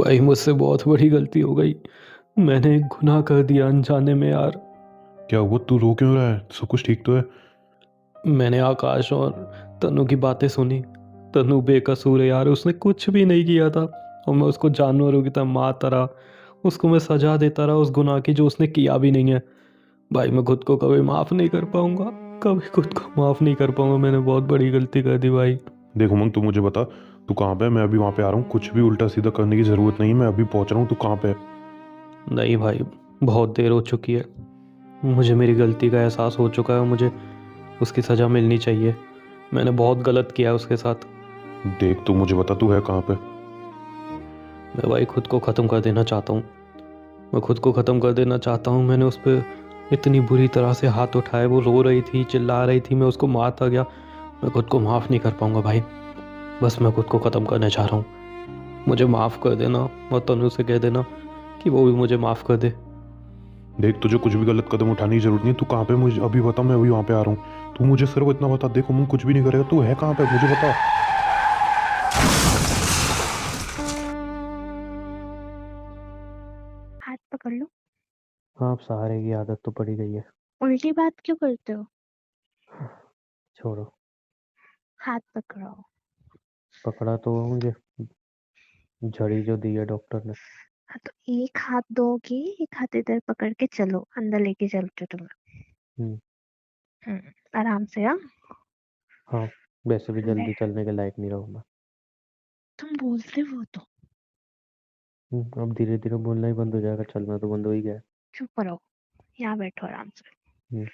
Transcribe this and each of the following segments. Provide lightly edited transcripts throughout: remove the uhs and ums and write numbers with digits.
भाई मुझसे बहुत बड़ी गलती हो गई। मैंने एक गुनाह कर दिया अनजाने में यार। क्या हुआ? तू रो क्यों रहा है? सब कुछ ठीक तो है? मैंने आकाश और तनु की बातें सुनी। तनु बेकसूर है यार, उसने कुछ भी नहीं किया था। और मैं उसको जानवरों की तरह मारता रहा। उसको मैं सजा देता रहा उस गुनाह की जो उसने किया भी नहीं है। भाई मैं खुद को कभी माफ़ नहीं कर पाऊंगा। कभी खुद को माफ़ नहीं कर पाऊंगा। मैंने बहुत बड़ी गलती कर दी भाई। देख उमंग, तू मुझे बता, तू कहाँ पे है? मैं अभी वहाँ पे आ रहा हूँ। कुछ भी उल्टा सीधा करने की ज़रूरत नहीं है, मैं अभी पहुँच रहा हूँ। तू कहाँ पे है? नहीं भाई, बहुत देर हो चुकी है। मुझे मेरी गलती का एहसास हो चुका है। मुझे उसकी सज़ा मिलनी चाहिए। मैंने बहुत गलत किया है उसके साथ। देख, तू मुझे बता, तू है कहाँ पे? मैं भाई खुद को ख़त्म कर देना चाहता हूँ। मैं खुद को ख़त्म कर देना चाहता हूँ। मैंने उस पर इतनी बुरी तरह से हाथ उठाए, वो रो रही थी, चिल्ला रही थी, मैं उसको मारता गया। मैं खुद को माफ़ नहीं कर पाऊँगा भाई। बस मैं खुद को ख़त्म करना चाह रहा हूँ। मुझे माफ़ कर देना और तनु से कह देना कि वो भी मुझे माफ़ कर दे। देख, तुझे कुछ भी गलत कदम उठाने की ज़रूरत नहीं है। तू कहाँ पे? मुझे अभी बता, मैं अभी वहाँ पे आ रहा हूँ। तू मुझे सिर्फ इतना बता। देख उमंग कुछ भी नहीं करेगा। तू है कहाँ पे? मुझे बता। हाथ पकड़ लो। हाँ, अब सहारे की आदत तो पड़ी गई है। उल्टी बात क्यों करते हो? छोड़ो। हाथ पकड़ो। पकड़ा तो हुआ मुझे, झड़ी जो दी है डॉक्टर ने। हाँ तो एक हाथ दोगे, एक हाथ इधर पकड़ के चलो, अंदर लेके चलते तुम्हें। हम्म। आराम से। हाँ, हाँ, वैसे भी मैं जल्दी चलने के लायक नहीं रहूँगा। तुम बोलते हो तो अब धीरे धीरे बोलना ही बंद हो जाएगा, चलना तो बंद हो ही गया है। चुप रहो। यहाँ बैठो आराम से। हम्म।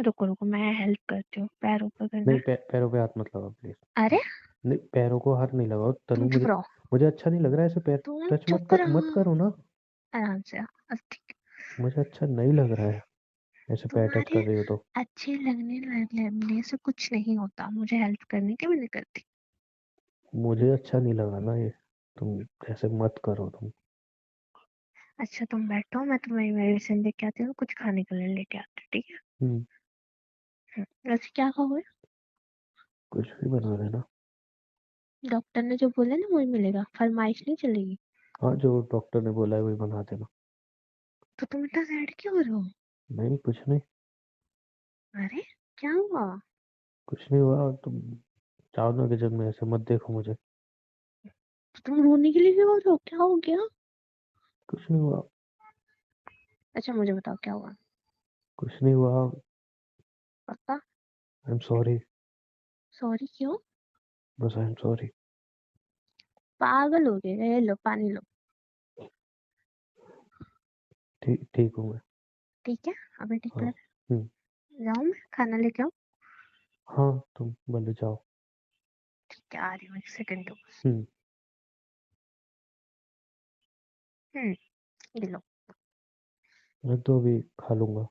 रुको रुको, मैं हेल्प करती हूँ। पैर ऊपर करना नहीं, है। पैरों पे हाथ मत लगाओ प्लीज। अरे नहीं, पैरों को हाथ नहीं लगाओ तनु। तुम चुप मुझे रहो। मुझे अच्छा नहीं लग रहा है ऐसे पैर। तुम टच चुप मत रहो। करो ना। आराम से। अब ठीक। मुझे अच्छा नहीं लग रहा है ऐसे पैर टच तुम्हारे कर रही हो तो। अच्छे लगने से कुछ नहीं होता। मुझे हेल्प करने की, मैंने कर दी। मुझे अच्छा नहीं लगा ना ये। तुम ऐसे मत करो तुम। अच्छा तुम बैठो, मैं तुम्हें मेडिसिन लेके आती हूँ, कुछ खाने के लिए लेके आती हूँ, ठीक है? हम्म। वैसे क्या खाओगे? कुछ भी बना देना। डॉक्टर ने जो बोला ना वही मिलेगा, फरमाइश नहीं चलेगी। हाँ, जो डॉक्टर ने बोला है वही बना देना। तो तुम इतना सैड क्यों हो रहे हो? नहीं, कुछ नहीं। अरे क्या हुआ? कुछ नहीं हुआ। तुम जाओ ना किचन में, ऐसे मत देखो मुझे। तो तुम रोने के लिए क्यों हो रहे हो? क्या हो गया? कुछ नहीं हुआ। अच्छा मुझे बताओ क्या हुआ। कुछ नहीं हुआ। पक्का? I am sorry. सॉरी क्यों? बस आई एम सॉरी। पागल हो गए? ये लो पानी लो। ठीक ठीक हूँ मैं। ठीक है, अभी ठीक हाँ। है। हम्म। जाऊँ मैं खाना लेके आऊँ? हाँ, तुम भले जाओ। ठीक है, आ रही हूँ, एक सेकंड दो। हम्म। हम्म, ये लो। रख दो, अभी खा लूंगा।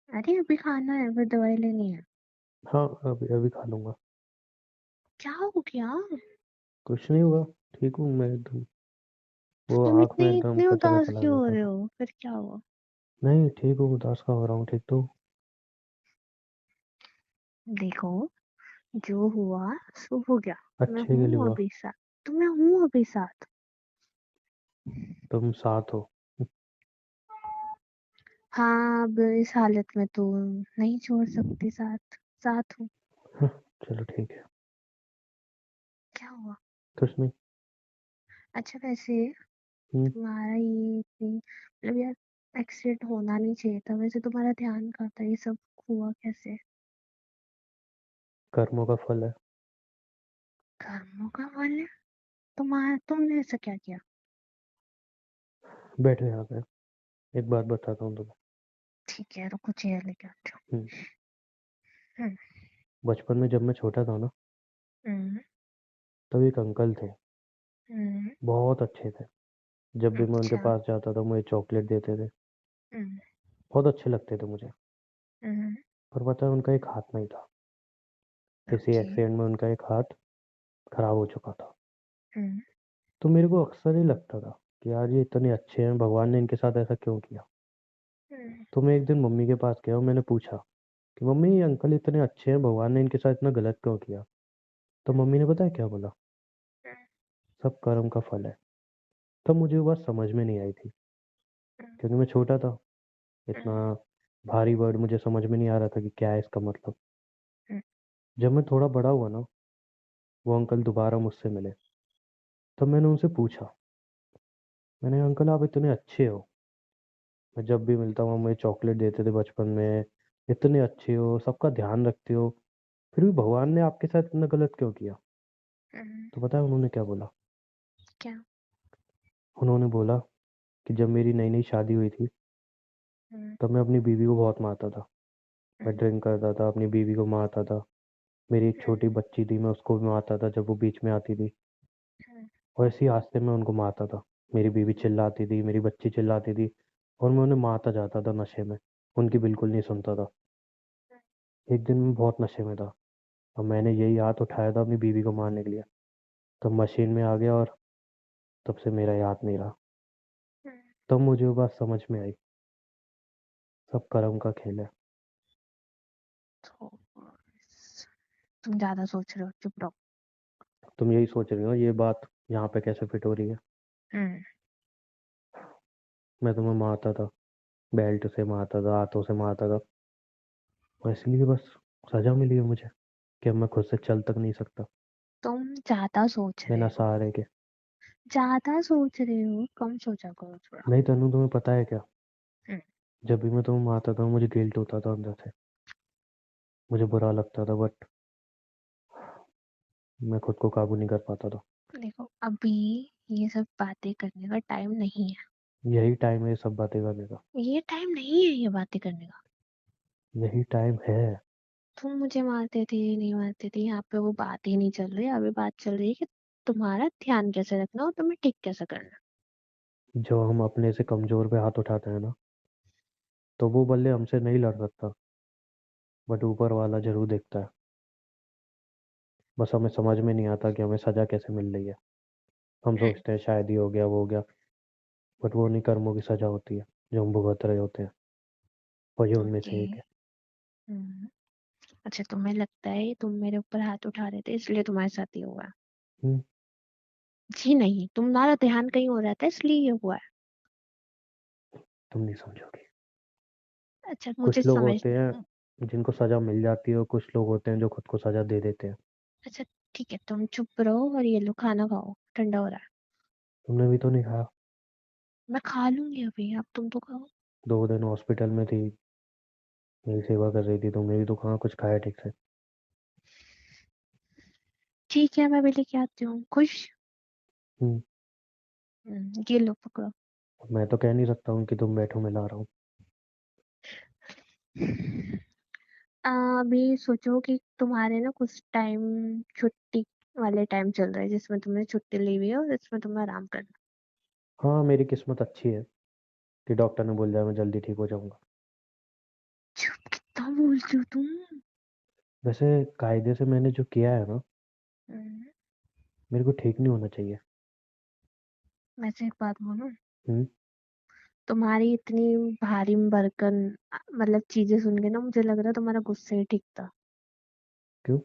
अरे अभी खाना है, फिर दवाई लेनी है। हाँ, अभी अभी खा लूंगा। क्या हो गया? कुछ नहीं हुआ। ठीक हूँ मैं एकदम। तो वो तुम आँख में इतने एकदम इतने कचरा उदास चला क्यों गया हो था रहे तो। हो? फिर क्या हुआ? नहीं, ठीक हूँ, उदास का हो रहा हूँ, ठीक तो हूँ। देखो, जो हुआ सो हो गया। मैं अच्छे के लिए हूँ हुआ। अभी साथ। तो मैं हूँ अभी साथ। तुम साथ हो। हाँ, अब इस हालत में तो नहीं छोड़ सकती साथ। साथ हूँ। चलो ठीक है। क्या हुआ? कुछ नहीं। अच्छा वैसे हम्म। तुम्हारा मतलब यार, एक्सीडेंट होना नहीं चाहिए था। वैसे तुम्हारा ध्यान कहाँ था? ये सब हुआ कैसे? कर्मों का फल है। कर्मों का फल है? तुमने ऐसा क्या किया? बैठो यहाँ पे, एक बात बताता हूँ तुम्हें। ठीक है, रुको चेयर लेके आती हम्म। हूँ। बचपन में जब मैं छोटा था ना, हम्म। तब एक अंकल थे। हम्म। बहुत अच्छे थे। जब भी मैं उनके अच्छा। पास जाता था मुझे चॉकलेट देते थे। हम्म। बहुत अच्छे लगते थे मुझे। हम्म। पर पता है, उनका एक हाथ नहीं था। किसी ओके। एक्सीडेंट में उनका एक हाथ खराब हो चुका था। हम्म। तो मेरे को अक्सर ही लगता था कि यार ये इतने अच्छे हैं, भगवान ने इनके साथ ऐसा क्यों किया। हम्म। तो मैं एक दिन मम्मी के पास गया और मैंने पूछा कि मम्मी, ये अंकल इतने अच्छे हैं, भगवान ने इनके साथ इतना गलत क्यों किया। तो मम्मी ने पता है क्या बोला? हम्म। सब कर्म का फल है। तब मुझे वो बात समझ में नहीं आई थी, क्योंकि मैं छोटा था। इतना भारी वर्ड मुझे समझ में नहीं आ रहा था कि क्या है इसका मतलब। जब मैं थोड़ा बड़ा हुआ ना, वो अंकल दोबारा मुझसे मिले। तब मैंने उनसे पूछा, मैंने कहा, अंकल आप इतने अच्छे हो, मैं जब भी मिलता हूँ मुझे चॉकलेट देते थे बचपन में, इतने अच्छे हो, सबका ध्यान रखते हो, फिर भी भगवान ने आपके साथ इतना गलत क्यों किया? तो पता है उन्होंने क्या बोला? क्या? उन्होंने बोला कि जब मेरी नई नई शादी हुई थी, तब मैं अपनी बीवी को बहुत मारता था। मैं ड्रिंक करता था, अपनी बीवी को मारता था। मेरी एक छोटी बच्ची थी, मैं उसको भी मारता था जब वो बीच में आती थी। और इसी आस्ते में उनको मारता था। मेरी बीवी चिल्लाती थी, मेरी बच्ची चिल्लाती थी, और मैं उन्हें मारता जाता था नशे में। उनकी बिल्कुल नहीं सुनता था। एक दिन मैं बहुत नशे में था, और मैंने यही हाथ उठाया था अपनी बीवी को मारने के लिए। तब मशीन में आ गया, और तब से मेरा ये हाथ नहीं रहा। तब मुझे वो बात समझ में आई, सब कर्म का खेल है। तो तुम ज्यादा सोच रहे हो, चुप रहो। तुम यही सोच रही हो ये बात यहाँ पे कैसे फिट हो रही है? मैं तुम्हें मारता था, बेल्ट से मारता था, हाथों से मारता था, और इसलिए बस सजा मिली है मुझे कि अब मैं खुद से चल तक नहीं सकता तुम ज्यादा सोच रहे बिना हो, सहारे के। ज्यादा सोच रहे हो, कम सोचा करो थोड़ा। नहीं तनु, तुम्हें पता है क्या? हम्म, जब भी मैं तुम्हें मारता था मुझे गिल्ट होता था अंदर से, मुझे बुरा लगता था, बट मैं खुद को काबू नहीं कर पाता था। देखो अभी ये सब बातें करने का टाइम नहीं है। यही टाइम है ये सब बातें करने का। ये टाइम नहीं है ये बातें करने का। यही टाइम है। तुम मुझे मारते थे, नहीं मारते थे, यहाँ पे वो बात ही नहीं चल रही। अभी बात चल रही है कि तुम्हारा ध्यान कैसे रखना और तुम्हें ठीक कैसे करना। जो हम अपने से कमजोर पे हाथ उठाते हैं ना, तो वो बल्ले हमसे नहीं लड़ सकता, बट ऊपर वाला जरूर देखता है। बस हमें समझ में नहीं आता कि हमें सजा कैसे मिल रही है। हम सोचते हैं शायद ही हो गया, वो हो गया, बट वो नहीं, कर्मों की सजा होती है जो हम भुगत रहे होते हैं। वही उनमें ओके। से एक है। अच्छा, तुम्हें लगता है तुम मेरे ऊपर हाथ उठा रहे थे इसलिए तुम्हारे साथ ये हुआ? हम्म, जी नहीं, तुम्हारा ध्यान कहीं हो रहा था इसलिए ये हुआ है। तुम नहीं समझोगे। अच्छा, मुझे कुछ लोग समझ। होते हैं जिनको सजा मिल जाती है, और कुछ लोग होते हैं जो खुद को सजा दे देते हैं। अच्छा ठीक है, तुम चुप रहो और ये लो खाना खाओ, ठंडा हो रहा है। तुमने भी तो नहीं खाया। मैं खा लूंगी अभी, अब तुम तो खाओ। 2 दिन हॉस्पिटल में थी, मेरी सेवा कर रही थी, तुमने भी तो कहाँ कुछ खाया ठीक से। ठीक है, मैं भी लेके आती हूँ। खुश? हम्म। ये लो पकड़ो। मैं तो कह नहीं सकता हूँ कि तुम बैठो, मैं ला रहा हूँ। अभी सोचो कि तुम्हारे ना कुछ टाइम छुट्टी वाले टाइम चल रहे हैं जिसमें तुमने छुट्टी ली हुई है और जिसमें तुम्हें आराम करना। हाँ, मेरी किस्मत अच्छी है कि डॉक्टर ने बोल दिया मैं जल्दी ठीक हो जाऊंगा। चुप, कितना बोलते हो तुम? वैसे कायदे से मैंने जो किया है ना, हम्म, मेरे को ठीक नहीं होना चाहिए। मैं से एक बात बोलूं? हम्म। तुम्हारी इतनी भारी भरकन मतलब चीजें सुन के ना मुझे लग रहा है तुम्हारा गुस्सा ही ठीक था। क्यों?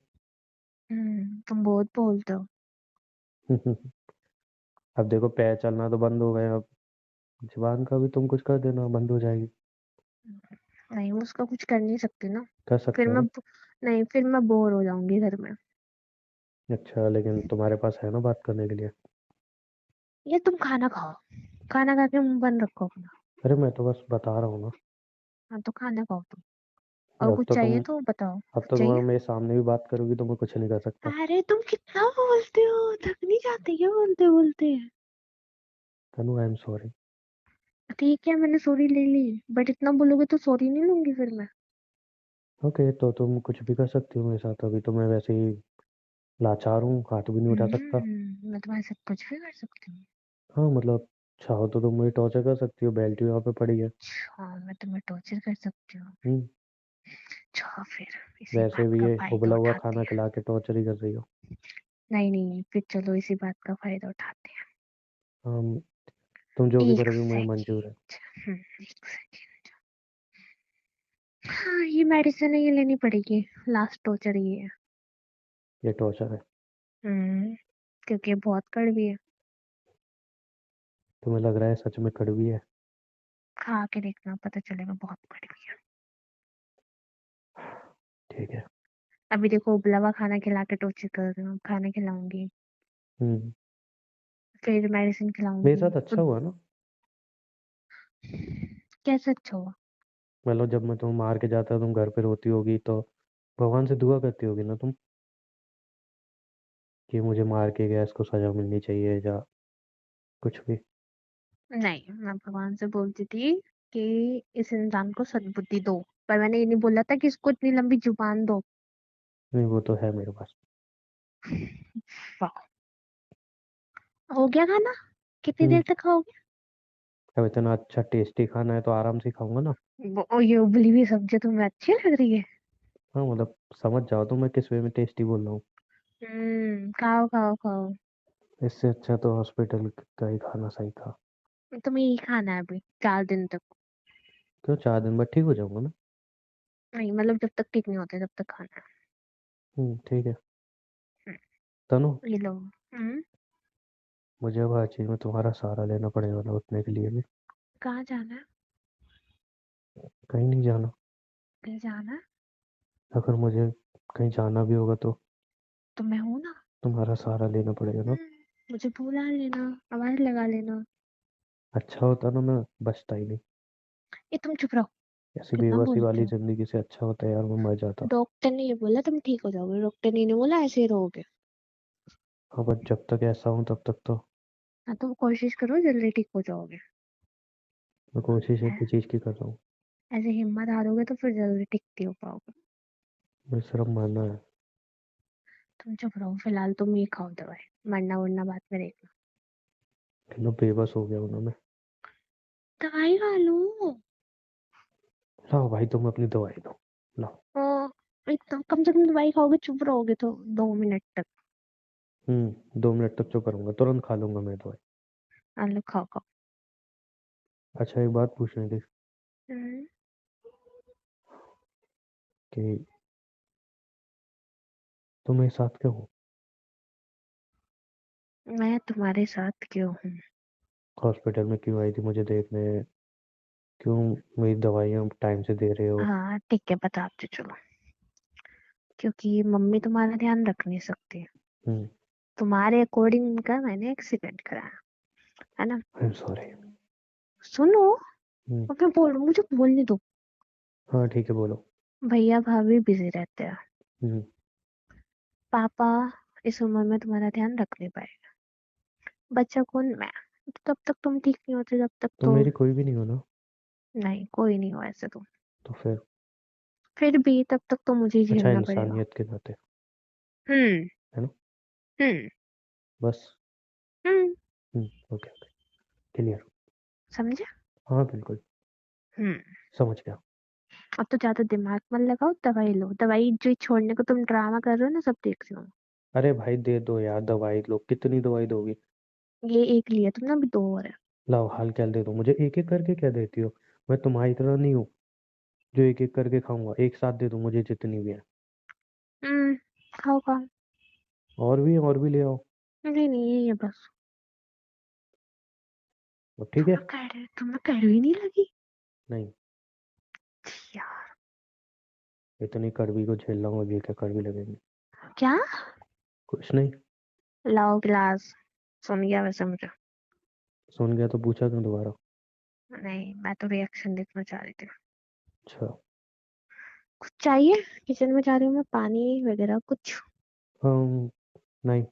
तुम बहुत बोलते हो। अब देखो, पैर चलना तो बंद हो गए, अब जुबान का भी तुम कुछ कर देना, बंद हो जाएगी। नहीं, मैं उसका कुछ कर नहीं सकती ना। कर फिर सकते हो मैं ना। नहीं, फिर मैं बोर हो जाऊंगी घर में। अच्छा, लेकिन तुम्हारे पास है ना बात करने के लिए। ये तुम खाना खाओ, खाना खा के मुंह बंद रखो अपना। अरे मैं तो बस बता रहा हूँ ना। हाँ तो खाना खाओ तुम। और अब कुछ तो चाहिए तुम तो बताओ, अब कुछ तो चाहिए? तुम मेरे सामने भी बात करोगी तो मैं कुछ नहीं कर सकता। अरे तुम कितना बोलते हो, थक नहीं जाते क्या बोलते बोलते? तनु, आई एम सॉरी। ठीक है, मैंने सॉरी ले ली, बट इतना बोलोगे तो सॉरी नहीं लूंगी फिर मैं। ओके, तो तुम कुछ भी कर सकती हो मेरे साथ, अभी तो मैं वैसे ही लाचार हूँ, हाथ भी नहीं उठा सकता। मैं तुम्हारे साथ कुछ भी कर सकती हूँ। हाँ मतलब, चाहो तो तुम मुझे टॉर्चर कर सकती हो, बेल्ट भी वहाँ पे पड़ी है। हाँ, मैं तुम्हें टॉर्चर कर सकती हूँ। हम्म। अच्छा, फिर इसी वैसे बात भी का ये फायदा उबला हुआ उठाते खाना हैं। खिला के टॉर्चर ही कर रही हो। नहीं नहीं नहीं, फिर चलो इसी बात का फायदा उठाते हैं। हम तुम जो भी एक करोगे मुझे मंजूर है। सेकेंड। एक सेकेंड। हाँ, ये मेडिसिन है, ये लेनी पड़ेगी। लास्ट टॉर्चर ये है। ये टॉर्चर है। क्योंकि ये बहुत कड़वी है। तुम्हें लग रहा है सच में कड़वी है? खा के देखना, पता चलेगा बहुत कड़वी है। ठीक है। अभी देखो उबला हुआ खाना खिला के टॉर्चर कर रहे हो, खाना खिलाऊंगी, फिर मेडिसिन मेरे खिलाऊंगी साथ तो अच्छा हुआ ना? कैसे अच्छा हुआ? मतलब जब मैं तुम्हें मार के जाता तुम घर पे रोती होगी तो भगवान से दुआ करती होगी ना तुम, कि मुझे मार के गया, इसको सजा मिलनी चाहिए या कुछ भी? नहीं, मैं भगवान से बोलती थी कि इस इंसान को सद्बुद्धि दो, पर मैंने ये नहीं बोला था कि इसको इतनी लंबी जुबान दो। नहीं, वो तो है मेरे पास। वाह, हो गया खाना? कितनी हम्म। देर तक खाओगे? अब इतना अच्छा टेस्टी खाना है तो आराम से खाऊंगा ना। ये उबली हुई सब्जी तुम्हें अच्छी लग रही है? हाँ मतलब समझ जाओ तो मैं किस वे में टेस्टी बोल रहा हूँ। खाओ खाओ खाओ। इससे अच्छा तो हॉस्पिटल का ही खाना सही था। तुम्हें यही खाना है अभी 4 दिन तक? क्यों, 4 दिन बाद ठीक हो जाऊंगा ना। नहीं मतलब जब तक ठीक नहीं होते तब तक खाना है। ठीक है। हम्म, तनु, ये लो। मुझे अब हर चीज में तुम्हारा सहारा लेना पड़ेगा ना, उठने के लिए भी। कहाँ जाना है? कहीं नहीं जाना। कहीं जाना है? अगर मुझे कहीं जाना भी होगा तो तो मैं हूं ना। तुम्हारा सहारा लेना पड़ेगा ना। मुझे बुला लेना, आवाज लगा लेना। अच्छा होता ना, मैं बचता ही नहीं। ये तुम चुप रहो। ऐसी कितना बेबसी बोलते वाली हो? जिंदगी से अच्छा होता है यार, मैं मर जाता। डॉक्टर ने ये बोला तुम ठीक हो जाओगे, डॉक्टर ने नहीं बोला ऐसे ही रहोगे। हाँ बट जब तक ऐसा हूँ तब तक तो हाँ तो कोशिश करो जल्दी ठीक हो जाओगे। मैं कोशिश एक ऐ- ही चीज की कर रहा हूँ। ऐसे हिम्मत हारोगे तो फिर जल्दी ठीक नहीं हो पाओगे। मुझे सिर्फ मरना है। तुम चुप रहो, फिलहाल तुम ये खाओ दवाई। मरना वरना बाद में देखना। कितना बेबस हो गया हूँ ना मैं। दवाई खा लो। लाओ भाई, तुम अपनी दवाई दो। लाओ। ओ, एकदम कम से कम दवाई खाओगे चुप रहोगे तो 2 मिनट तक। 2 मिनट तक चुप करूंगा, तुरंत खा लूंगा मैं दवाई। हाँ लो खाओ खाओ। अच्छा, एक बात पूछनी थी हम्म, कि तुम मेरे साथ क्यों हो? मैं तुम्हारे साथ क्यों हूँ? हॉस्पिटल में क्यों आई थी मुझे देखने? क्यों मेरी दवाइयाँ टाइम से दे रहे हो? हाँ ठीक है बताते चलो। क्योंकि मम्मी तुम्हारा ध्यान रख नहीं सकती। हम्म। तुम्हारे अकॉर्डिंग उनका मैंने एक्सीडेंट कराया, है ना? I am sorry. सुनो, हम्म। अब मैं बोल मुझे बोलने दो। हाँ ठीक है, बोलो। भैया भाभी बिजी रहते हैं। हम्म। पापा इस उम्र में तुम्हारा ध्यान रख नहीं पाएगा। बच्चा कौन? मैं। तो तब तक तुम ठीक नहीं होते जब तक तुम तो। मेरी कोई भी नहीं हो ना। नहीं कोई नहीं हो ऐसे तो। तो फिर? फिर भी तब तक तो मुझे ही अच्छा, झेलना पड़ेगा। इंसानियत के नाते। हम्म। है ना? हम्म। बस। हम्म। Okay okay, clear. समझे? हाँ बिल्कुल, हम्म। समझ गया। अब तो ज्यादा दिमाग मत लगाओ, दवाई लो। दवाई जो छोड़ने को तुम ड्रामा कर रहे हो ना, सब देख रही हूँ। अरे भाई दे दो यार दवाई, लो, कितनी दवाई दोगी? ये एक लिया तुमने, अभी 2 और है। लाओ हाल क्या दे दो मुझे, एक एक करके क्या देती हो? मैं तुम्हारी तरह नहीं हूँ जो एक एक करके खाऊंगा, एक साथ दे दो मुझे जितनी भी है। हम्म। खाओ खाओ। और भी ले आओ। नहीं नहीं यही है बस। तो ठीक है। तुम्हें कड़वी नहीं लगी? नहीं, यार। इतनी कड़वी को झेल रहा हूँ, अब ये क्या कड़वी लगेगी? क्या? कुछ नहीं। लाओ गिलास। सुन गया वैसे मुझे। सुन गया तो पूछा क्यों दोबारा? नहीं मैं तो रिएक्शन देखना चाह रही थी। अच्छा। कुछ चाहिए? किचन में जा रही हूँ मैं, पानी वगैरह कुछ? हम, नहीं,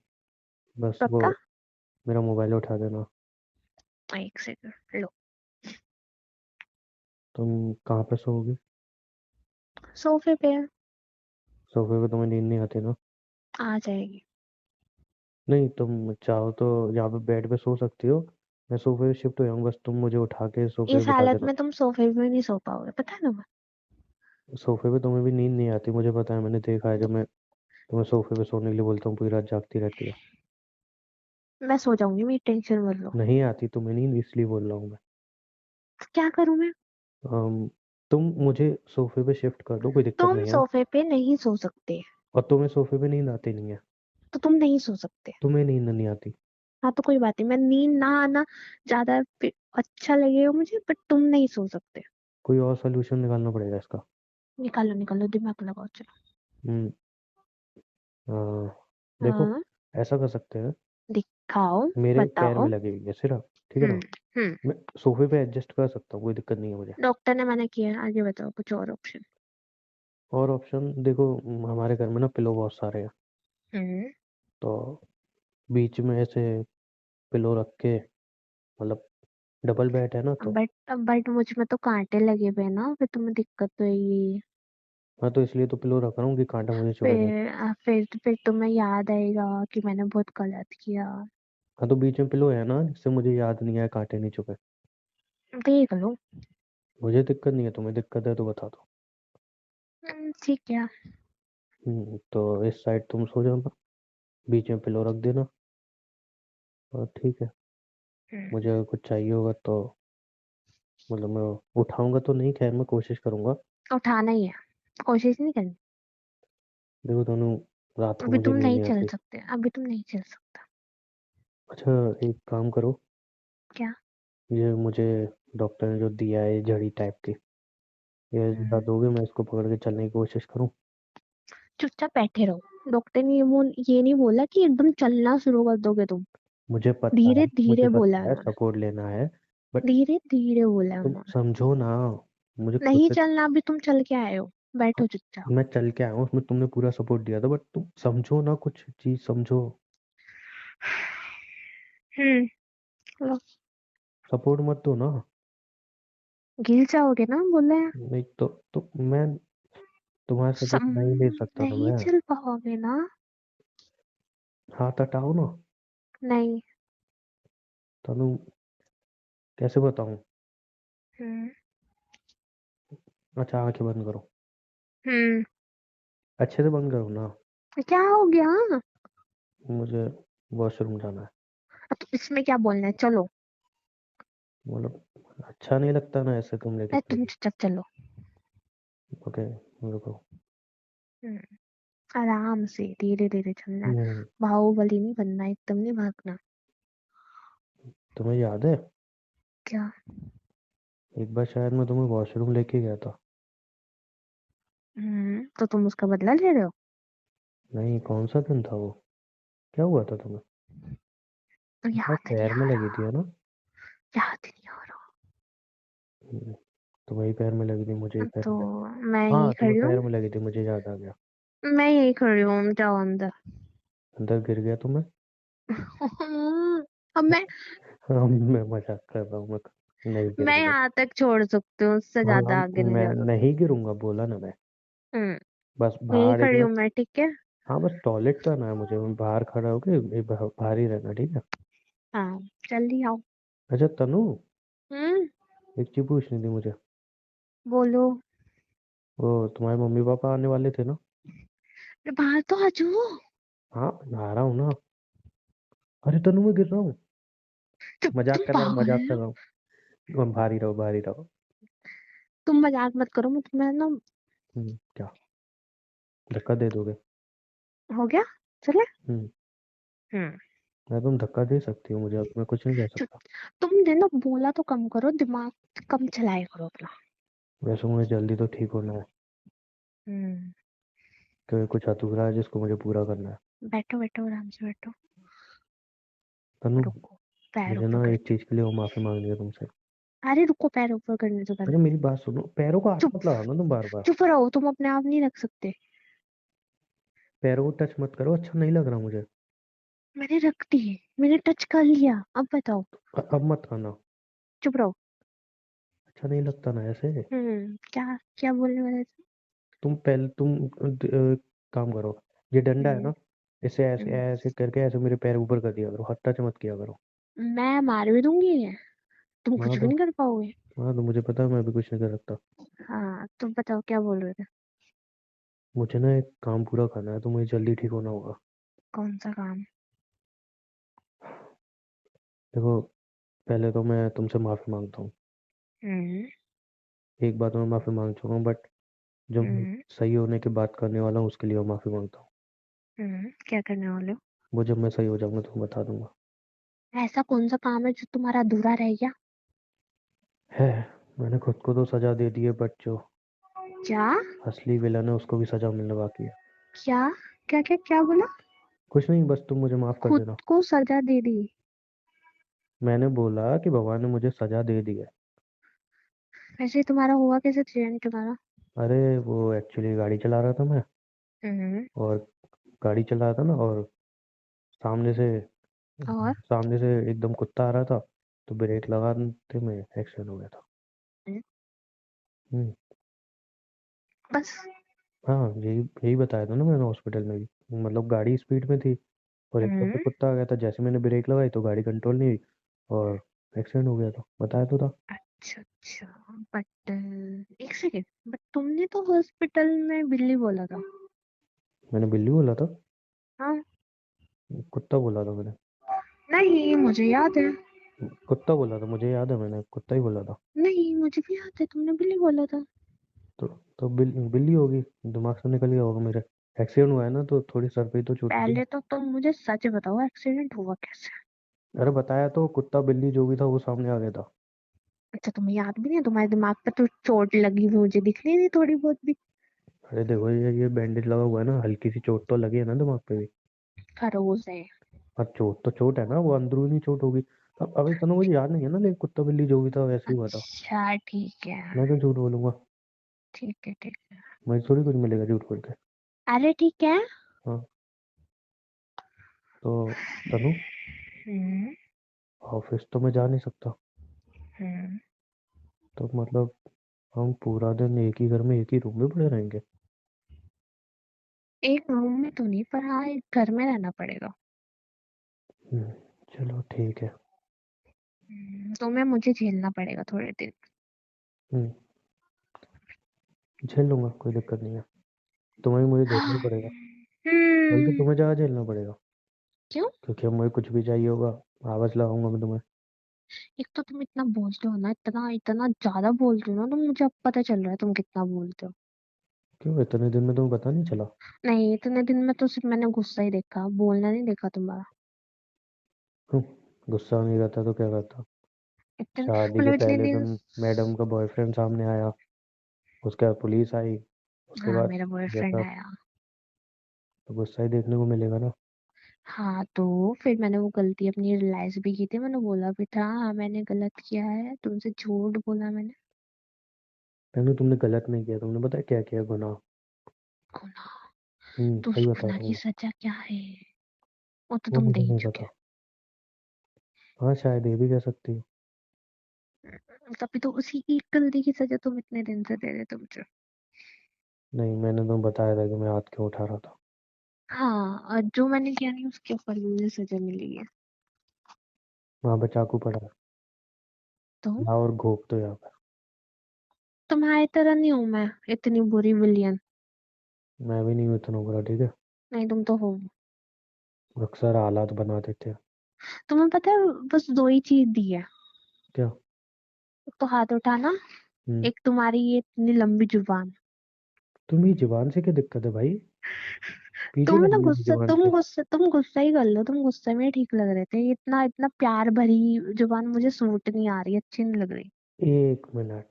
बस वो पक्का? मेरा मोबाइल उठा देना। एक सेकंड लो। तुम कहाँ पे सोओगी? सोफे पे है। सोफे पे तुम्हें नींद नहीं आती ना? आ जाएगी। नहीं, तुम चाहो तो यहाँ पे बेड पे सो सकती हो। मैं सोफे पे शिफ्ट हो जाऊँ, बस तुम मुझे उठा के सोफे पे इस बिठा हालत देना। में तुम सोफे पे नहीं सो पाओगे, पता है ना? सोफे पे तुम्हें भी नींद नहीं आती, मुझे पता है, मैंने देखा है, जब मैं तुम्हें सोफे पे सोने के लिए बोलता हूँ पूरी रात जागती रहती हो। मैं सो जाऊंगी, मेरी टेंशन मत लो। नहीं आती तुम्हें नींद, इसलिए बोल रहा हूँ मैं। तो क्या करूं मैं? तुम मुझे सोफे पे शिफ्ट कर दो, कोई दिक्कत तुम नहीं है। सोफे पे नहीं सो सकते। और तुम्हें सोफे पे नींद आती नहीं है? तो तुम नहीं सो सकते। तुम्हें नींद नहीं आती? हाँ तो कोई बात नहीं, मैं नींद ना आना ज्यादा अच्छा लगेगा मुझे, बट तुम नहीं सो सकते। कोई और सोल्यूशन निकालना पड़ेगा इसका। निकालो निकालो, दिमाग लगाओ, चलो। हम्म, आ, देखो, हाँ, ऐसा कर सकते हैं, दिखाओ, मेरे पैर में बताओ। लगी हुई है सिर्फ, ठीक है हम्म। ना। हम्म। मैं सोफे पे एडजस्ट कर सकता हूँ, कोई दिक्कत नहीं है मुझे। डॉक्टर ने मना किया है, आगे बताओ कुछ और ऑप्शन। और ऑप्शन देखो, हमारे घर में ना पिलो बहुत सारे हैं, हम्म। तो बीच में ऐसे पिलो रख के, मतलब डबल बेड है ना तो। बट मुझ में तो कांटे लगे हुए हैं ना, फिर तुम्हें दिक्कत तो होगी। हाँ, तो इसलिए तो पिलो रख रहा हूँ कि कांटा मुझे चुभे नहीं। फिर तुम्हें याद आएगा कि मैंने बहुत गलत किया। हाँ, तो बीच में पिलो है ना, जिससे मुझे याद नहीं आया, कांटे नहीं चुभे। देख लो। मुझे दिक्कत नहीं है, तुम्हें दिक्कत है तो बता दो। ठीक है। तो इस साइड तुम सो जाना, बीच में पिलो रख देना, और ठीक है। मुझे हम्म। अगर कुछ चाहिए होगा तो, मतलब मैं उठाऊंगा तो नहीं, खैर मैं कोशिश करूंगा। उठाना ही है, कोशिश नहीं करनी। देखो दोनों, रात को अभी मुझे तुम नींद नहीं नहीं चल आती। सकते, अभी तुम नहीं चल सकता। अच्छा, एक काम करो, क्या? ये मुझे डॉक्टर ने जो दिया है, ये जड़ी टाइप की, ये जरा हम्म। दोगे, मैं इसको पकड़ के चलने की कोशिश करूँ। चुपचाप बैठे रहो, डॉक्टर ने ये नहीं बोला कि एकदम चलना शुरू कर दोगे तुम। मुझे पता है, धीरे मुझे धीरे बोला है पता है उन्होंने। सपोर्ट लेना है, बट धीरे धीरे बोला है तुम उन्होंने। समझो ना, मुझे खुद नहीं से। चलना, अभी तुम चल के आए हो। बैठो चुपचाप। मैं चल के आया हूँ, उसमें तुमने पूरा सपोर्ट दिया था, बट तुम समझो ना, कुछ चीज समझो। हम्म। लो, सपोर्ट मत दो ना। गिर जाओगे ना, बोले। नहीं तो मैं तुम्हारा सपोर्ट सम नहीं ले सकता था नहीं मैं। चल पाओगे ना। हाथ हटाओ ना। नहीं। तनु, कैसे बताऊं। हम्म। अच्छा, आंखें बंद करो, हम्म। अच्छे से बंद करो ना। क्या हो गया? मुझे वॉशरूम जाना है। अब तो इसमें क्या बोलना है, चलो। मतलब अच्छा नहीं लगता ना ऐसे तुम लेके तुम चलो। चुपचाप चलो। ओके, रुको। हम्म, आराम से धीरे धीरे चलना है। हम्म, बाहुबली नहीं बनना, एकदम नहीं भागना। तुम्हें याद है, क्या? एक बार शायद मैं तुम्हें वॉशरूम लेके गया था। तो तुम उसका बदला ले रहे हो? नहीं, कौन सा दिन था वो, क्या हुआ था तुम्हें। तुम्हारे याद नहीं पैर आ में लगी थी रहा। है ना। याद नहीं आ रहा। हम्म, तुम्हारी पैर में लगी थी, मुझे ही पैर तो में लगी। मैं यही हाँ, तुम्हें खड़ी हूँ। पैर में लगी थी, मुझे याद आ गया। मैं यही खड़ी हूँ, जाओ अंदर। अंदर गिर गया तुम्हें। अब हाँ, मैं मजाक कर रहा हूँ, मैं नहीं गिर मैं गया। यहाँ तक छोड़ सकती हूँ, उससे हाँ हाँ, ज्यादा आगे नहीं मैं जा सकती। नहीं गिरूंगा, बोला ना मैं। हम्म। बस यही बाहर खड़ी इतना। हूँ मैं, ठीक है। हाँ, बस टॉयलेट करना है मुझे, मैं बाहर खड़ा होके बाहर ही रहना, ठीक है। हाँ, जल्दी आओ। अच्छा तनु, हम्म। एक चीज पूछनी थी मुझे। बोलो। वो तुम्हारे मम्मी पापा आने वाले थे ना। अरे बाहर तो आ जाओ। हाँ, आ रहा हूँ ना। अरे तनु, मैं गिर रहा हूँ। तुम मजाक कर रहा हूँ, पागल मजाक कर हो। रहा हूँ। भारी रहो, भारी रहो। तुम मजाक मत करो, मैं तुम्हें ना। क्या, धक्का दे दोगे। हो गया। चले। हम्म। हम्म। मैं, तुम धक्का दे सकती हो मुझे, अब मैं कुछ नहीं कह चुप। सकता। तुमने ना बोला तो कम करो, दिमाग कम चलाया करो अपना। वैसे मुझे जल्दी तो ठीक होना है, हम्म। क्योंकि कुछ अधूरा है जिसको मुझे पूरा करना है। बैठो बैठो, आराम से बैठो। तनु, रुको, पैर मुझे ऊपर ना एक करती चीज के लिए वो माफी मांगनी है तुमसे। हूँ। अरे रुको, पैर ऊपर करने से पहले। अरे मेरी बात सुनो, पैरों को हाथ चुप। मत लगाओ ना तुम बार बार। चुप रहो, तुम अपने आप नहीं रख सकते। पैरों को टच मत करो, अच्छा नहीं लग रहा मुझे। मैंने रख दी। मैंने टच कर लिया, अब बताओ। अब मत करना। चुप रहो। अच्छा नहीं लगता ना ऐसे। क्या क्या बोलने वाले थे? तुम पहले काम करो, ये डंडा है हम्म। ना, इसे ऐसे हम्म। ऐसे करके ऐसे मेरे पैर ऊपर कर दिया करो, हाथ टच मत किया करो। मैं मार भी दूंगी। तुम हाँ कुछ भी तो नहीं कर पाओगे। हाँ तो मुझे पता है, मैं भी कुछ नहीं कर सकता। हाँ, तुम बताओ क्या बोल रहे थे। मुझे ना एक काम पूरा करना है, तो मुझे जल्दी ठीक होना होगा। कौन सा काम? देखो, पहले तो मैं तुमसे माफी मांगता हूँ। हम्म। एक बात मैं माफी मांग चुका हूँ, बट जो मैं हम्म। सही होने की बात करने वाला हूँ उसके लिए मैं माफी मांगता हूँ। क्या करने वाले हो? वो जब मैं सही हो जाऊंगा तो मैं बता दूंगा। ऐसा कौन सा काम है जो तुम्हारा अधूरा रह गया? है। मैंने खुद को तो सजा दे दी है, बट जो क्या असली विलन है उसको भी सजा मिलने बाकी है। क्या क्या क्या क्या बोला? कुछ नहीं, बस तुम मुझे माफ कर खुद देना। को सजा दे दी? मैंने बोला कि भगवान ने मुझे सजा दे दी है। वैसे तुम्हारा हुआ कैसे एक्सीडेंट तुम्हारा? अरे वो एक्चुअली गाड़ी चला रहा था मैं, हम्म। और गाड़ी चला रहा था ना, और सामने से और सामने से एकदम कुत्ता आ रहा था, तो ब्रेक लगाते में एक्सीडेंट हो गया था। हम्म, हम्म। बस। हाँ, यही यही बताया था ना मैंने हॉस्पिटल में भी। मतलब गाड़ी स्पीड में थी और एकदम से हम्म। कुत्ता आ गया था, जैसे मैंने ब्रेक लगाई तो गाड़ी कंट्रोल नहीं हुई और एक्सीडेंट हो गया था, बताया तो था। अच्छा अच्छा। बट एक सेकेंड, बट तुमने तो हॉस्पिटल में बिल्ली बोला था। मैंने बिल्ली बोला था? हाँ। कुत्ता बोला था मैंने। नहीं, मुझे याद है। कुत्ता बोला था, मुझे याद है, मैंने कुत्ता ही बोला था। नहीं, मुझे भी याद है तुमने बिल्ली बोला था। तो बिल्ली होगी, दिमाग से निकल गया होगा मेरे। एक्सीडेंट हुआ है ना, तो थोड़ी सर पे ही तो चोट लगी। पहले तो तुम मुझे सच बताओ, एक्सीडेंट हुआ कैसे? अरे बताया तो, कुत्ता बिल्ली जो भी था वो सामने आ गया था। अच्छा, तुम्हें याद भी नहीं है? तुम्हारे दिमाग पे तो चोट लगी हुई मुझे दिख नहीं रही थोड़ी बहुत भी। अरे देखो, ये बैंडेज लगा हुआ है ना, हल्की सी चोट तो लगी है ना दिमाग पे भी। खरोच है। हाँ, चोट तो चोट है ना, वो अंदरूनी चोट होगी। अब इतना मुझे याद नहीं है ना, लेकिन कुत्ता बिल्ली जो भी था वैसे ही हुआ था। अच्छा ठीक है। मैं क्यों झूठ बोलूंगा? ठीक है ठीक है। मुझे थोड़ी कुछ मिलेगा झूठ बोल के। अरे ठीक है। हाँ। तो तनु, हम्म। ऑफिस तो मैं जा नहीं सकता। हम्म। तो मतलब हम पूरा दिन एक ही घर में एक ही रूम में पड़े रहेंगे? एक रूम में तो नहीं, पर हाँ एक घर में रहना पड़ेगा। हम्म, चलो ठीक है। तो मैं मुझे झेलना पड़ेगा थोड़े दिन। हम्म, झेल लूंगा, कोई दिक्कत नहीं है। तुम्हें भी मुझे देखना ही पड़ेगा, बल्कि हम्म। तुम्हें ज़्यादा झेलना पड़ेगा। क्यों? क्योंकि अब मुझे कुछ भी चाहिए होगा, आवाज़ लगाऊंगा मैं तुम्हें। एक तो तुम इतना बोलते हो ना, इतना इतना ज्यादा बोलते हो ना, तो मुझे अब पता चल रहा है तुम कितना बोलते हो। क्यों, इतने दिन में तुम्हें पता नहीं चला? नहीं, इतने दिन में तो सिर्फ मैंने गुस्सा ही देखा, बोलना नहीं देखा तुम्हारा। क्यों? गुस्सा नहीं करता तो क्या करता? इतने शादी के मतलब इतने पहले दिन। दिन मैडम का बॉयफ्रेंड सामने आया, उसके बाद पुलिस आई, उसके हाँ, बाद मेरा ये बॉयफ्रेंड सब। आया। तो गुस्सा ही देखने को मिलेगा ना। हाँ, तो फिर मैंने वो गलती अपनी रियलाइज भी की थी, मैंने बोला भी था हाँ मैंने गलत किया है, तुमसे झूठ बोला मैंने। तनु, तुमने गलत नहीं किया, तुमने बताया क्या किया गुनाह। गुनाह? तो उस सही बता गुनाह रहा की हूँ। सजा क्या है? वो तो वो तुम दे मुझे ही नहीं चुके। पता। हाँ, शायद ये भी कह सकती हो। तभी तो उसी की गलती की सजा तुम इतने दिन से दे रहे थे मुझे। नहीं, मैंने तुम्हें बताया था कि मैं हाथ क्यों उठा रहा था। हाँ, और जो मैंने किया नहीं उसके ऊपर भी मुझे सजा मिली है। वहां पे चाकू पड़ा है, तो ला और घोप दो यहाँ पे। तुम्हारी तरह नहीं हूं मैं, इतनी बुरी विलियन। मैं भी नहीं हूँ इतना बुरा, ठीक है। नहीं, तुम तो हो। अक्सर हालात बना देते हैं। तुम्हें पता है, बस दो ही चीज दी है। क्या? एक तो हाथ उठाना, हम्म। एक तुम्हारी ये इतनी लंबी जुबान। तुम्हें जुबान से क्या दिक्कत है भाई? पीछे तुम कर ना मेरी गुस्सा, जुबान से। तुम गुस्सा ही कर लो, तुम गुस्से में ही ठीक लग रहे थे। इतना इतना प्यार भरी जुबान मुझे सूट नहीं आ रही, अच्छी नहीं लग रही। 1 मिनट,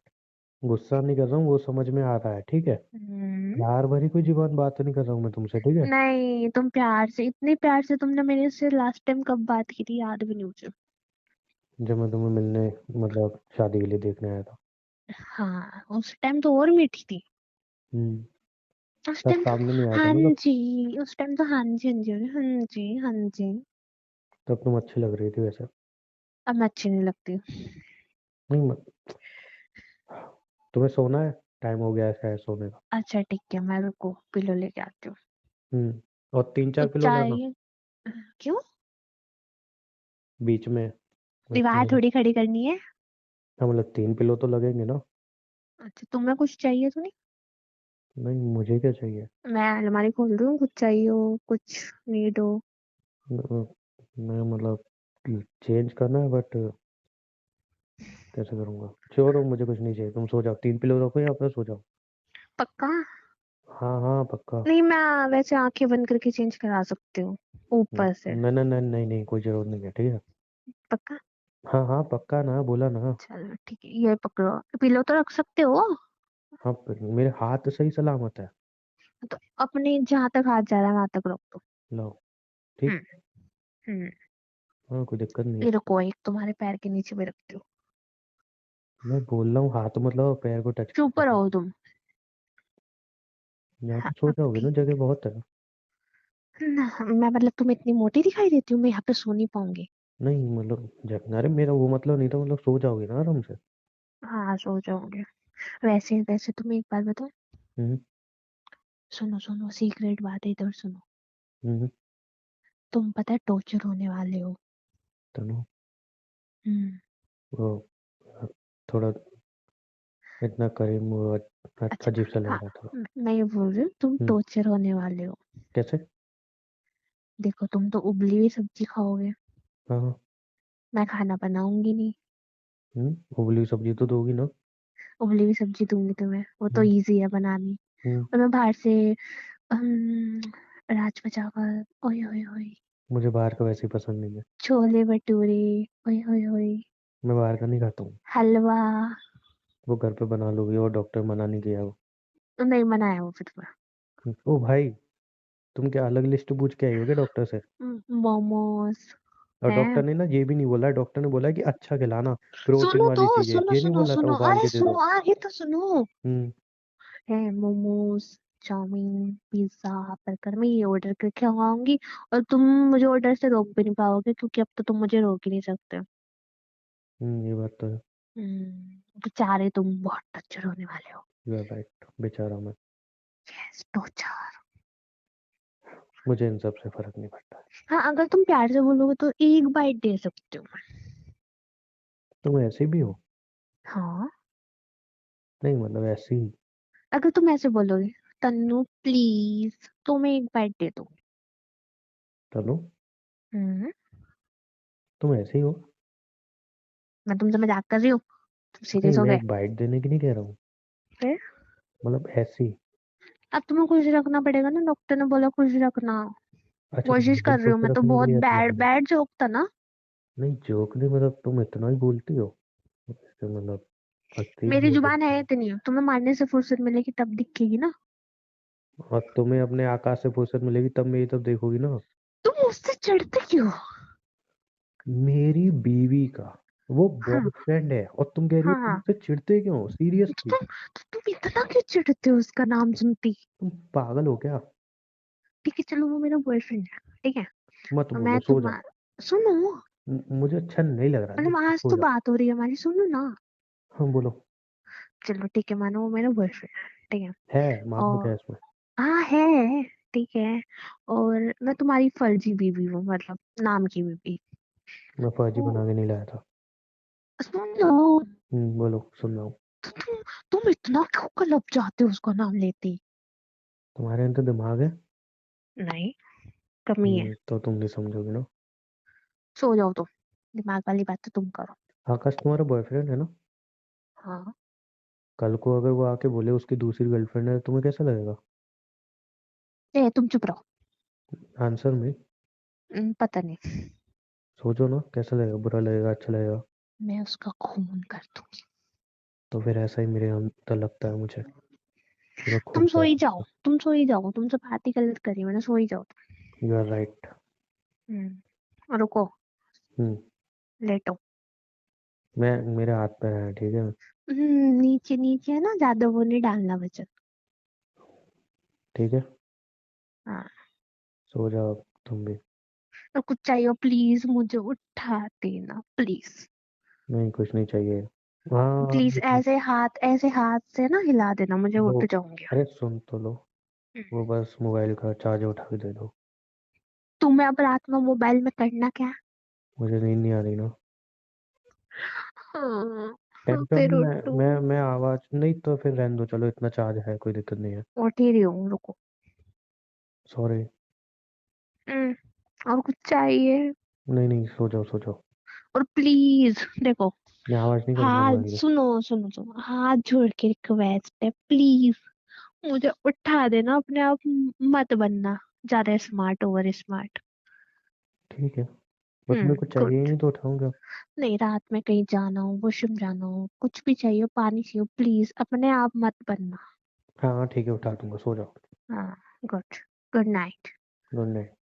गुस्सा नहीं कर रहा हूँ, वो समझ में आ रहा है, ठीक है। हम्म। प्यार भरी कोई जुबान बात नहीं कर रहा हूँ मैं तुमसे, ठीक है। नहीं, तुम प्यार से, इतने प्यार से तुमने मेरे से लास्ट टाइम कब बात की थी याद भी नहीं मुझे। जब मैं तुम्हें मिलने, मतलब शादी के लिए देखने आया था। हाँ, उस टाइम तो और मीठी थी। हम्म। उस तब टाइम तो सामने नहीं आया था हाँ ना तब। जी, उस टाइम तो हाँ जी हाँ जी हाँ जी हाँ जी। तब तुम अच्छी लग रही थी वैसे। अब मैं अच्छी नहीं लगती। नहीं तुम्हें सोना है, टाइम हो गया है शायद सोने का। अच्छा ठीक है, मैं रुको पिलो लेके आती हूँ। और 3-4 एक किलो लाना चाय। क्यों? बीच में। दीवार इतने, थोड़ी खड़ी करनी है। हाँ, मतलब 3 किलो तो लगेंगे ना। अच्छा, तुम्हें कुछ चाहिए तो नहीं? नहीं, मुझे क्या चाहिए? मैं अलमारी खोल रही हूँ, कुछ चाहिए हो, कुछ नीड हो। मैं मतलब चेंज करना है, बट कैसे करूँगा? छोड़ो, मुझे कुछ नहीं चाहिए, तुम सो जाओ, 3 किलो रखो यहाँ पर, सो जाओ। पक्का? हाँ हाँ, पक्का। नहीं, मैं वैसे आंखें बंद करके चेंज करा सकती हूँ ऊपर से। नहीं नहीं नहीं नहीं नहीं, कोई जरूरत नहीं है, ठीक है। पक्का? हाँ हाँ पक्का ना, बोला ना। चलो ठीक है, ये पकड़ो, पिलो तो रख सकते हो। हाँ मेरे हाथ सही सलामत है। तो अपने जहां तक हाथ जा रहा है वहां तक रख दो। लो। हम्म। ठीक। हम्म। हाँ कोई दिक्कत नहीं ये है। रुको, एक तुम्हारे पैर के नीचे भी रखती हूँ। मैं बोल रहा हूँ हाथ मतलब पैर को टच चुप करना। रहो तुम। यहाँ हाँ पे सो अब जाओगे ना, ठीक जगह बहुत है। ना, मैं मतलब तुम्हें इतनी मोटी दिखाई देती हूँ, मैं यहाँ पे सो नहीं पाऊंगी। नहीं मतलब अरे मेरा वो मतलब नहीं था, मतलब सो जाओगे ना आराम से। हाँ सो जाओगे। वैसे वैसे तुम्हें एक बात बताऊँ? हम्म। सुनो सुनो, सीक्रेट बात है, इधर सुनो। हम्म। तुम पता है टॉर्चर होने वाले हो। तनु हम्म। वो थोड़ा इतना करीब वो अच्छा। अजीब सा लग हाँ, रहा था। मैं ये बोल रही हूँ तुम हम्म। टॉर्चर होने वाले हो। कैसे? देखो तुम तो उबली हुई सब्जी खाओगे, हाँ हाँ। मैं खाना बनाऊंगी नहीं। उबली हुई सब्जी तो दोगी ना। उबली हुई सब्जी दूंगी तुम्हें, वो तो हम्म। इजी है बनानी। हम्म। और मैं बाहर से राज बचाकर, ओए ओए ओए, मुझे बाहर का वैसे ही पसंद नहीं है। छोले भटूरे, ओए ओए ओए, मैं बाहर का नहीं खाता हूँ। हलवा। वो घर पे बना लोगी, और डॉक्टर मना नहीं किया वो। नहीं बनाया वो फिर मैं। ओ भाई, तुम क्या अलग लिस्ट पूछ के आई हो क्या डॉक्टर से? मोमोज और है। डॉक्टर ने ना ये भी नहीं बोला, डॉक्टर ने बोला कि अच्छा खिलाना, प्रोटीन सुनो तो, वाली चीजें, सुनो ये नहीं सुनो बोला था सुनो, उबाल अरे के दे सुनो, दो। आगे तो सुनो। हम्म। है मोमोज, चाउमीन, पिज्जा, बर्गर, मैं ये ऑर्डर करके मंगाऊंगी। और तुम मुझे ऑर्डर से रोक भी नहीं पाओगे, क्योंकि अब तो तुम मुझे रोक ही नहीं सकते। ये बात तो है। बेचारे तुम बहुत टच्चर होने वाले हो। यू आर राइट, बेचारा मैं। Yes torture. मुझे इन सब से फर्क नहीं पड़ता है। हाँ अगर तुम प्यार से बोलोगे तो एक बाइट दे सकती हूँ मैं। तुम ऐसे भी हो? हाँ नहीं मतलब ऐसे ही। अगर तुम ऐसे बोलोगे, तन्नू प्लीज, तो मैं एक बाइट दे दूंगी। चलो। हम्म। तुम ऐसे ही हो। मैं तुमसे मजाक कर रही हूँ, तुम नहीं सीरियस हो मैं गए? एक बाइट देने की नहीं कह रहा हूँ। फिर मतलब ऐसे ही। अब तुम्हें खुश रखना पड़ेगा ना, डॉक्टर ने बोला खुश रखना। अच्छा कोशिश मुझे कर रही खुश हूँ, मैं तो रखने के बहुत लिए ऐसे बैड बोलोगे? बैड जोक था ना। नहीं जोक नहीं, मतलब तुम इतना ही बोलती हो इससे मतलब हंसती मेरी भी हो जुबान सकती है हो। इतनी, तुम्हें मारने से फुर्सत मिलेगी तब दिखेगी ना। और तुम्हें अपने आकाश से फुर्सत मिलेगी तब मेरी तब देखोगी ना। तुम मुझसे चिढ़ते क्यों? मेरी बीवी का वो हाँ बॉयफ्रेंड है, और तुम कह रही हो तुम हाँ। उससे चिढ़ते क्यों, तो सीरियसली? तुम इतना क्यों चिढ़ते हो उसका नाम सुनती? तुम पागल हो क्या? ठीक है चलो, वो मेरा बॉयफ्रेंड है, ठीक है। मत और बोलो, मैं सो जाओ। तुम्हारा, सुनो, मुझे अच्छा नहीं लग रहा, मतलब नहीं आज सो तो जाओ। बात हो रही है हमारी, सुनो ना। हाँ बोलो। चलो ठीक है, मानो वो मेरा बॉयफ्रेंड है, ठीक है। है मानो और क्या इसमें? हाँ है, ठीक है। और मैं तुम्हारी फर्जी बीवी हूँ, मतलब नाम की बीवी। मैं फर्जी तो बना के नहीं लाया था। सुन लो। बोलो सुन रहा हूँ। तो तुम इतना क्यों कलप जाते हो उसका नाम लेते ही? तुम्हारे अंदर दिमाग है? नहीं, कमी है। तो तुम नहीं समझोगे ना। सो जाओ तुम, दिमाग वाली बात तो तुम करो। आकाश तुम्हारा बॉयफ्रेंड है ना? हाँ। कल को अगर वो आके बोले उसकी दूसरी गर्लफ्रेंड है, तुम्हें कैसा लगेगा? ए तुम चुप रहो। आंसर में। पता नहीं, सोचो ना, कैसा लगेगा, बुरा लगेगा अच्छा लगेगा? मैं उसका खून कर दूंगी। तो फिर ऐसा ही मेरे अंदर लगता है मुझे कि मैं तुम खून सो कर ही जाओ, दूंगा। तुम सो ही जाओ, तुमसे बात ही गलत करी मैंने, सो ही जाओ तुम। You are right. रुको, हम्म। लेटो। मैं मेरे हाथ पैर हैं, ठीक है। नीचे नीचे है ना, ज्यादा वो नहीं डालना वजन। ठीक है। हाँ। सो जाओ अब तुम भी। और कुछ चाहिए प्लीज मुझे उठा देना प्लीज। नहीं कुछ नहीं चाहिए। हाँ प्लीज ऐसे हाथ से ना हिला देना, मुझे लो। उठ जाऊंगी। अरे सुन तो लो। हम्म। वो बस मोबाइल का चार्जर उठा के दे दो। तुम्हें अब रात में मोबाइल में करना क्या है? मुझे नींद नहीं आ रही ना। हाँ। हाँ, टेंशन फिर में उठो। मैं आवाज नहीं, तो फिर रहने दो, चलो इतना चार्ज है, कोई दिक्कत नहीं है। उठ ही रही हूँ, रुको। सॉरी। हम्म, और कुछ चाहिए? नहीं नहीं, सो जाओ सो जाओ। और प्लीज देखो, मैं आवाज नहीं करूंगा हाथ मोबाइल की। सुनो सुनो सुनो, हाथ जोड़ के रिक्वेस्ट है प्लीज, मुझे उठा देना, अपने आप मत बनना ज्यादा स्मार्ट, ओवर स्मार्ट। ठीक है। बस मेरे को चाहिए ही गुड। नहीं तो उठाऊंगा। नहीं, रात में कहीं जाना हो, वॉशरूम जाना हो, कुछ भी चाहिए हो, पानी चाहिए हो, प्लीज अपने आप मत बनना। हाँ ठीक है, उठा दूंगा, सो जाओ। हाँ। Good. Good night. Good night.